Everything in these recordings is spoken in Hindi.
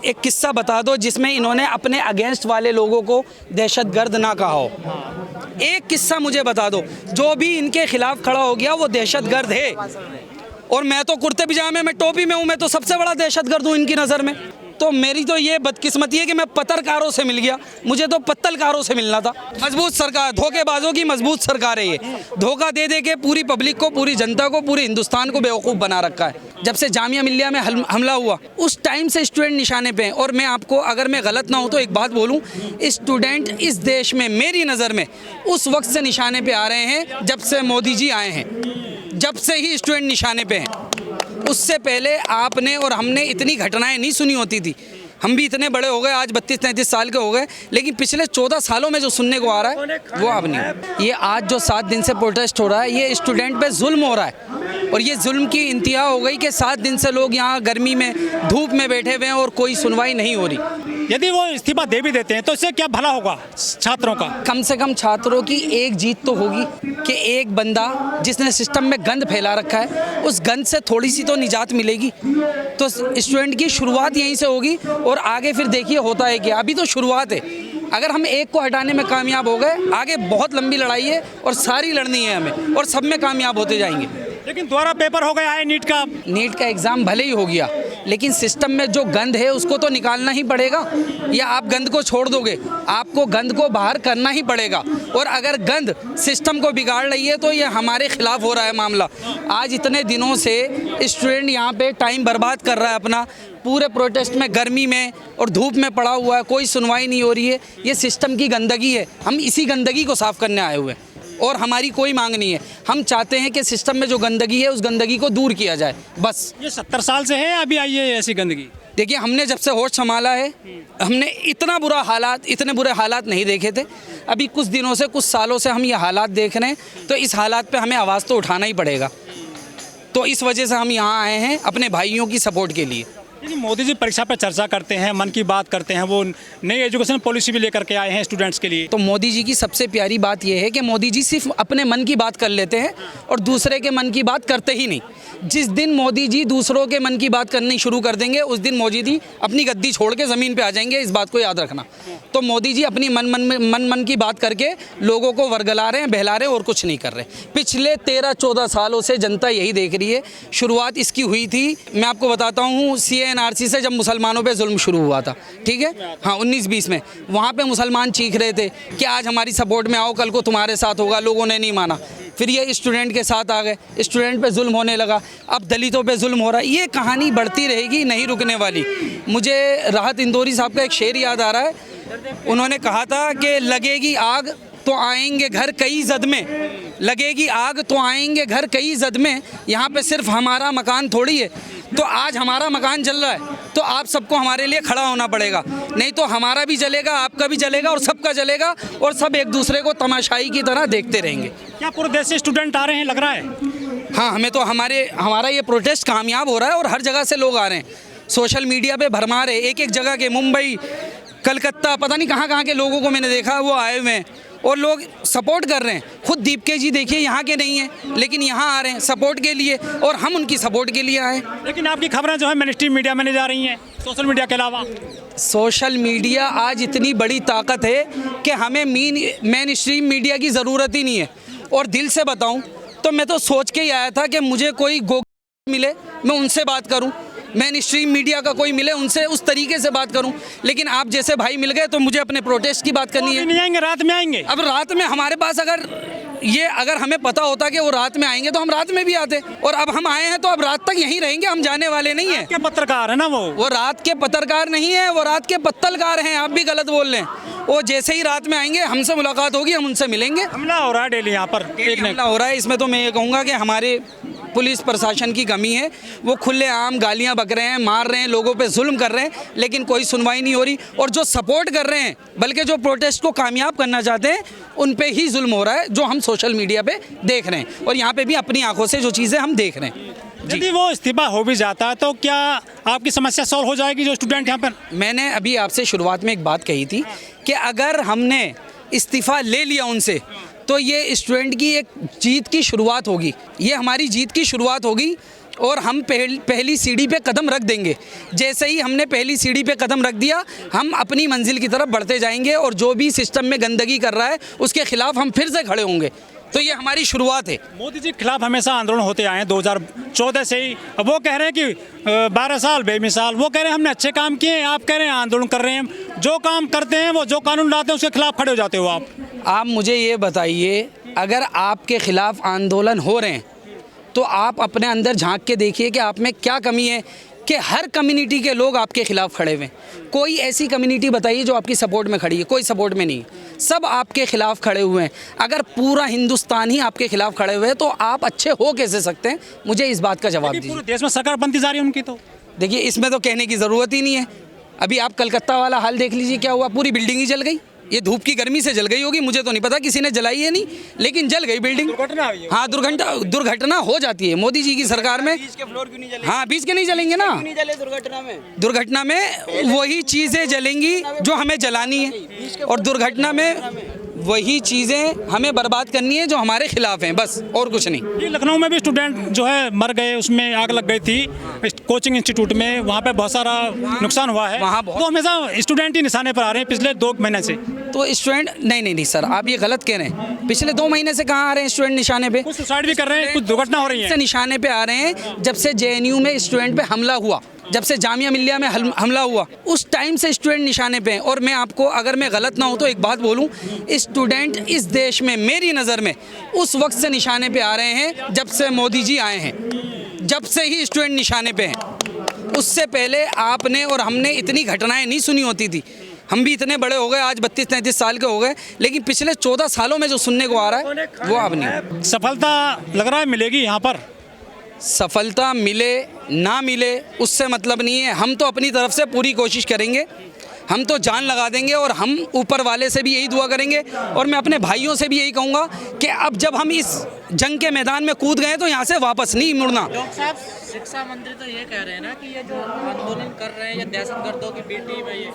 एक किस्सा बता दो जिसमें इन्होंने अपने अगेंस्ट वाले लोगों को दहशतगर्द ना कहा हो। एक किस्सा मुझे बता दो, जो भी इनके खिलाफ खड़ा हो गया वो दहशतगर्द है। और मैं तो कुर्ते पजामे में टोपी में हूँ, मैं तो सबसे बड़ा दहशतगर्द हूँ इनकी नज़र में। तो मेरी तो ये बदकिस्मती है कि मैं पत्रकारों से मिल गया, मुझे तो पत्तलकारों से मिलना था। मजबूत सरकार, धोखेबाजों की मजबूत सरकार है ये। धोखा दे दे के पूरी पब्लिक को, पूरी जनता को, पूरे हिंदुस्तान को बेवकूफ़ बना रखा है। जब से जामिया मिल्लिया में हमला हुआ उस टाइम से स्टूडेंट निशाने पे हैं। और मैं आपको, अगर मैं गलत ना हूँ तो एक बात बोलूँ, स्टूडेंट इस देश में मेरी नज़र में उस वक्त से निशाने पे आ रहे हैं जब से मोदी जी आए हैं, जब से ही स्टूडेंट निशाने पे हैं। उससे पहले आपने और हमने इतनी घटनाएं नहीं सुनी होती थी। हम भी इतने बड़े हो गए, आज 32-33 साल के हो गए, लेकिन पिछले 14 सालों में जो सुनने को आ रहा है वो अब नहीं। ये आज जो 7 दिन से प्रोटेस्ट हो रहा है, ये स्टूडेंट पे जुल्म हो रहा है। और ये जुल्म की इंतहा हो गई कि 7 दिन से लोग यहाँ गर्मी में, धूप में बैठे हुए हैं और कोई सुनवाई नहीं हो रही। यदि वो इस्तीफा दे भी देते हैं तो इससे क्या भला होगा छात्रों का? कम से कम छात्रों की एक जीत तो होगी कि एक बंदा जिसने सिस्टम में गंद फैला रखा है, उस गंद से थोड़ी सी तो निजात मिलेगी। तो स्टूडेंट की शुरुआत यहीं से होगी और आगे फिर देखिए होता है कि अभी तो शुरुआत है। अगर हम एक को हटाने में कामयाब हो गए, आगे बहुत लंबी लड़ाई है और सारी लड़नी है हमें, और सब में कामयाब होते जाएंगे। लेकिन दोबारा पेपर हो गया है नीट का एग्ज़ाम भले ही हो गया, लेकिन सिस्टम में जो गंद है उसको तो निकालना ही पड़ेगा। या आप गंद को छोड़ दोगे? आपको गंद को बाहर करना ही पड़ेगा। और अगर गंद सिस्टम को बिगाड़ रही है तो ये हमारे खिलाफ हो रहा है मामला। आज इतने दिनों से स्टूडेंट यहाँ पे टाइम बर्बाद कर रहा है अपना, पूरे प्रोटेस्ट में गर्मी में और धूप में पड़ा हुआ है, कोई सुनवाई नहीं हो रही है। ये सिस्टम की गंदगी है, हम इसी गंदगी को साफ़ करने आए हुए हैं। और हमारी कोई मांग नहीं है, हम चाहते हैं कि सिस्टम में जो गंदगी है उस गंदगी को दूर किया जाए, बस। ये 70 साल से है, अभी आई है ऐसी गंदगी? देखिए, हमने जब से होश संभाला है, हमने इतने बुरे हालात नहीं देखे थे। अभी कुछ दिनों से, कुछ सालों से हम ये हालात देख रहे हैं, तो इस हालात पे हमें आवाज़ तो उठाना ही पड़ेगा। तो इस वजह से हम यहाँ आए हैं अपने भाइयों की सपोर्ट के लिए। लेकिन मोदी जी परीक्षा पर चर्चा करते हैं, मन की बात करते हैं, वो नई एजुकेशन पॉलिसी भी लेकर के आए हैं स्टूडेंट्स के लिए। तो मोदी जी की सबसे प्यारी बात यह है कि मोदी जी सिर्फ अपने मन की बात कर लेते हैं और दूसरे के मन की बात करते ही नहीं। जिस दिन मोदी जी दूसरों के मन की बात करनी शुरू कर देंगे, उस दिन मोदी जी अपनी गद्दी छोड़ के ज़मीन पे आ जाएंगे, इस बात को याद रखना। तो मोदी जी अपनी मन की बात करके लोगों को वर्गला रहे हैं, बहला रहे हैं और कुछ नहीं कर रहे। पिछले 13-14 सालों से जनता यही देख रही है। शुरुआत इसकी हुई थी, मैं आपको बताता हूँ, CA-NRC से जब मुसलमानों पे जुल्म शुरू हुआ था, ठीक है, हाँ 19-20 में, वहाँ पे मुसलमान चीख रहे थे कि आज हमारी सपोर्ट में आओ, कल को तुम्हारे साथ होगा। लोगों ने नहीं माना। फिर ये स्टूडेंट के साथ आ गए, स्टूडेंट पे जुल्म होने लगा, अब दलितों पे जुल्म हो रहा है। ये कहानी बढ़ती रहेगी, नहीं रुकने वाली। मुझे राहत इंदौरी साहब का एक शेर याद आ रहा है। उन्होंने कहा था कि लगेगी आग तो आएंगे घर कई जद में, लगेगी आग तो आएंगे घर कई जद में, यहाँ पे सिर्फ हमारा मकान थोड़ी है। तो आज हमारा मकान जल रहा है, तो आप सबको हमारे लिए खड़ा होना पड़ेगा, नहीं तो हमारा भी जलेगा, आपका भी जलेगा और सबका जलेगा, और सब एक दूसरे को तमाशाई की तरह देखते रहेंगे। क्या पूरे देश से स्टूडेंट आ रहे हैं, लग रहा है? हाँ, हमें तो हमारा ये प्रोटेस्ट कामयाब हो रहा है और हर जगह से लोग आ रहे हैं। सोशल मीडिया पे भरमार है, एक जगह के, मुंबई, कलकत्ता, पता नहीं कहाँ के लोगों को मैंने देखा वो आए हुए हैं और लोग सपोर्ट कर रहे हैं। खुद दीपके जी देखिए यहाँ के नहीं हैं, लेकिन यहाँ आ रहे हैं सपोर्ट के लिए, और हम उनकी सपोर्ट के लिए आए। लेकिन आपकी खबरें जो है मेन स्ट्रीम मीडिया में नहीं जा रही हैं, सोशल मीडिया के अलावा। सोशल मीडिया आज इतनी बड़ी ताकत है कि हमें मेन स्ट्रीम मीडिया की ज़रूरत ही नहीं है। और दिल से बताऊं तो मैं तो सोच के ही आया था कि मुझे कोई मिले, मैं उनसे बात करूं, मेन स्ट्रीम मीडिया का कोई मिले, उनसे उस तरीके से बात करूं। लेकिन आप जैसे भाई मिल गए तो मुझे अपने प्रोटेस्ट की बात करनी है। नहीं आएंगे, रात में आएंगे। अब रात में हमारे पास अगर हमें पता होता कि वो रात में आएंगे तो हम रात में भी आते, और अब हम आए हैं तो अब रात तक यहीं रहेंगे, हम जाने वाले नहीं हैं। क्या पत्रकार है ना वो रात के पत्रकार नहीं है, वो रात के पत्तलकार हैं। आप भी गलत बोल रहे हैं। वो जैसे ही रात में आएंगे, हमसे मुलाकात होगी, हम उनसे मिलेंगे। हमला हो रहा है डेली यहाँ पर, हमला हो रहा है। इसमें तो मैं ये कहूँगा कि हमारे पुलिस प्रशासन की कमी है। वो खुलेआम गालियां बक रहे हैं, मार रहे हैं, लोगों पे जुल्म कर रहे हैं, लेकिन कोई सुनवाई नहीं हो रही। और जो सपोर्ट कर रहे हैं, बल्कि जो प्रोटेस्ट को कामयाब करना चाहते हैं, उन पे ही जुल्म हो रहा है, जो हम सोशल मीडिया पे देख रहे हैं और यहाँ पे भी अपनी आंखों से जो चीज़ें हम देख रहे हैं। यदि वो इस्तीफा हो भी जाता है तो क्या आपकी समस्या सॉल्व हो जाएगी जो स्टूडेंट यहाँ पर? मैंने अभी आपसे शुरुआत में एक बात कही थी कि अगर हमने इस्तीफ़ा ले लिया उनसे, तो ये स्टूडेंट की एक जीत की शुरुआत होगी, ये हमारी जीत की शुरुआत होगी। और हम पहली सीढ़ी पे कदम रख देंगे। जैसे ही हमने पहली सीढ़ी पे कदम रख दिया, हम अपनी मंजिल की तरफ बढ़ते जाएंगे और जो भी सिस्टम में गंदगी कर रहा है उसके खिलाफ हम फिर से खड़े होंगे। तो ये हमारी शुरुआत है। मोदी जी के खिलाफ हमेशा आंदोलन होते आए हैं 2014 से ही। अब वो कह रहे हैं कि 12 साल बेमिसाल, वो कह रहे हैं हमने अच्छे काम किए हैं, आप कह रहे हैं आंदोलन कर रहे हैं। जो काम करते हैं वो जो कानून लाते हैं उसके खिलाफ खड़े हो जाते हो आप मुझे ये बताइए, अगर आपके खिलाफ आंदोलन हो रहे हैं तो आप अपने अंदर झांक के देखिए कि आप में क्या कमी है कि हर कम्युनिटी के लोग आपके खिलाफ खड़े हुए हैं। कोई ऐसी कम्युनिटी बताइए जो आपकी सपोर्ट में खड़ी है? कोई सपोर्ट में नहीं, सब आपके खिलाफ खड़े हुए हैं। अगर पूरा हिंदुस्तान ही आपके खिलाफ खड़े हुए हैं तो आप अच्छे हो कैसे सकते हैं? मुझे इस बात का जवाब दीजिए। पूरे देश में सरकार बनती जा रही है उनकी। तो देखिए, इसमें तो कहने की ज़रूरत ही नहीं है। अभी आप कलकत्ता वाला हाल देख लीजिए, क्या हुआ, पूरी बिल्डिंग ही जल गई। ये धूप की गर्मी से जल गई होगी, मुझे तो नहीं पता, किसी ने जलाई है नहीं, लेकिन जल गई बिल्डिंग। हाँ, दुर्घटना हो जाती है मोदी जी की सरकार में। बीच के फ्लोर क्यों नहीं जले? हाँ, बीच के नहीं जलेंगे ना। क्यों नहीं जले दुर्घटना में वही चीज़ें जलेंगी जो हमें जलानी है, और दुर्घटना में वही चीज़ें हमें बर्बाद करनी है जो हमारे खिलाफ हैं, बस और कुछ नहीं। ये लखनऊ में भी स्टूडेंट जो है मर गए, उसमें आग लग गई थी कोचिंग इंस्टीट्यूट में, वहाँ पे बहुत सारा नुकसान हुआ है। वहाँ तो हमेशा स्टूडेंट ही निशाने पर आ रहे हैं पिछले 2 महीने से। तो स्टूडेंट नहीं सर, आप ये गलत कह रहे हैं। पिछले 2 महीने से कहाँ आ रहे हैं स्टूडेंट निशाने पे? कुछ सुसाइड भी कर रहे हैं, कुछ दुर्घटना हो रही है। से निशाने पे आ रहे हैं जब से JNU में स्टूडेंट पे हमला हुआ, जब से जामिया मिल्लिया में हमला हुआ, उस टाइम से स्टूडेंट निशाने पे हैं। और मैं आपको, अगर मैं गलत ना हूँ तो एक बात बोलूँ, स्टूडेंट इस देश में मेरी नज़र में उस वक्त से निशाने पे आ रहे हैं जब से मोदी जी आए हैं, जब से ही स्टूडेंट निशाने पे हैं। उससे पहले आपने और हमने इतनी घटनाएं नहीं सुनी होती थी। हम भी इतने बड़े हो गए, आज 32-33 साल के हो गए, लेकिन पिछले 14 सालों में जो सुनने को आ रहा है वो अब नहीं। सफलता लग रहा है मिलेगी यहाँ पर। सफलता मिले ना मिले उससे मतलब नहीं है, हम तो अपनी तरफ से पूरी कोशिश करेंगे, हम तो जान लगा देंगे, और हम ऊपर वाले से भी यही दुआ करेंगे, और मैं अपने भाइयों से भी यही कहूँगा कि अब जब हम इस जंग के मैदान में कूद गए तो यहाँ से वापस नहीं मुड़ना। डॉक्टर साहब, शिक्षा मंत्री तो ये कह रहे हैं ना कि ये जो आंदोलन कर रहे हैं ये दहशतगर्दों की बेटी में ये।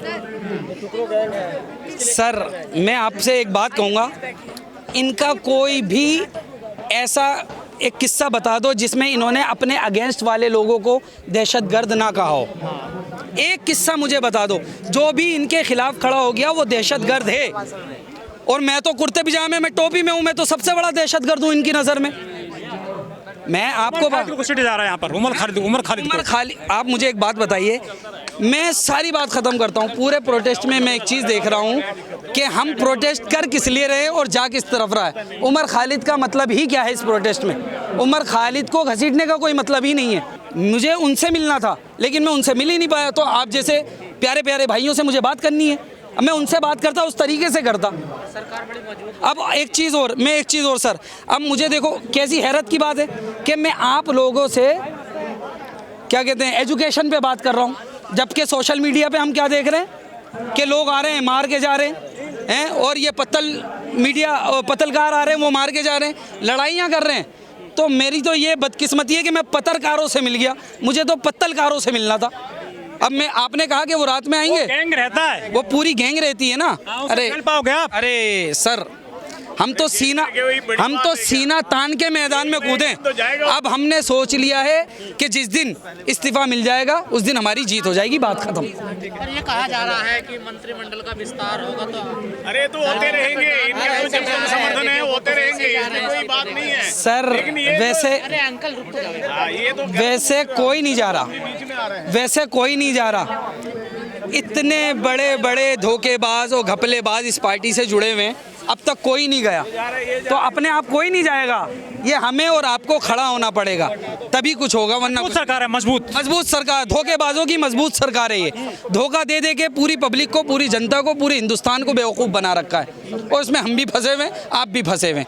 सर, मैं आपसे एक बात कहूँगा, इनका कोई भी ऐसा एक किस्सा बता दो जिसमें इन्होंने अपने अगेंस्ट वाले लोगों को दहशतगर्द ना कहा हो। एक किस्सा मुझे बता दो, जो भी इनके खिलाफ खड़ा हो गया वो दहशतगर्द है। और मैं तो कुर्ते पजामे में, टोपी में हूँ, मैं तो सबसे बड़ा दहशतगर्द हूँ इनकी नज़र में। मैं आपको जा रहा है यहाँ पर उमर खालिद। आप मुझे एक बात बताइए, मैं सारी बात ख़त्म करता हूँ। पूरे प्रोटेस्ट में मैं एक चीज़ देख रहा हूँ कि हम प्रोटेस्ट कर किस लिए रहे हैं और जा किस तरफ रहा है। उमर खालिद का मतलब ही क्या है इस प्रोटेस्ट में? उमर खालिद को घसीटने का कोई मतलब ही नहीं है। मुझे उनसे मिलना था लेकिन मैं उनसे मिल ही नहीं पाया। तो आप जैसे प्यारे प्यारे भाइयों से मुझे बात करनी है, अब मैं उनसे बात करता उस तरीके से करता। सरकार बड़ी मजबूत। अब एक चीज़ और सर, अब मुझे देखो कैसी हैरत की बात है कि मैं आप लोगों से क्या कहते हैं एजुकेशन पे बात कर रहा हूँ, जबकि सोशल मीडिया पे हम क्या देख रहे हैं कि लोग आ रहे हैं मार के जा रहे हैं, और ये पत्रकार आ रहे हैं वो मार के जा रहे हैं, लड़ाइयाँ कर रहे हैं। तो मेरी तो ये बदकिस्मती है कि मैं पत्रकारों से मिल गया, मुझे तो पत्तलकारों से मिलना था। अब मैं, आपने कहा कि वो रात में आएंगे, गैंग रहता है, वो पूरी गैंग रहती है ना। अरे पाओगे आप? अरे सर, हम तो सीना तान के मैदान में कूदें। अब हमने सोच लिया है कि जिस दिन इस्तीफा मिल जाएगा उस दिन हमारी जीत हो जाएगी, बात खत्म। पर ये कहा जा रहा है कि मंत्रिमंडल का विस्तार होगा तो अरे तो होते रहेंगे, इनका तो जब तक समर्थन है होते रहेंगे, इसमें कोई बात नहीं है सर। वैसे अरे अंकल रुक तो ये तो वैसे कोई नहीं जा रहा, वैसे कोई नहीं जा रहा। इतने बड़े बड़े धोखेबाज और घपलेबाज इस पार्टी से जुड़े हुए हैं, अब तक कोई नहीं गया, तो अपने आप कोई नहीं जाएगा। ये हमें और आपको खड़ा होना पड़ेगा, तभी कुछ होगा, वरना मजबूत सरकार है, मजबूत सरकार, धोखेबाजों की मजबूत सरकार है ये। धोखा दे दे के पूरी पब्लिक को, पूरी जनता को, पूरे हिंदुस्तान को बेवकूफ़ बना रखा है, और इसमें हम भी फंसे हुए हैं, आप भी फंसे हुए हैं।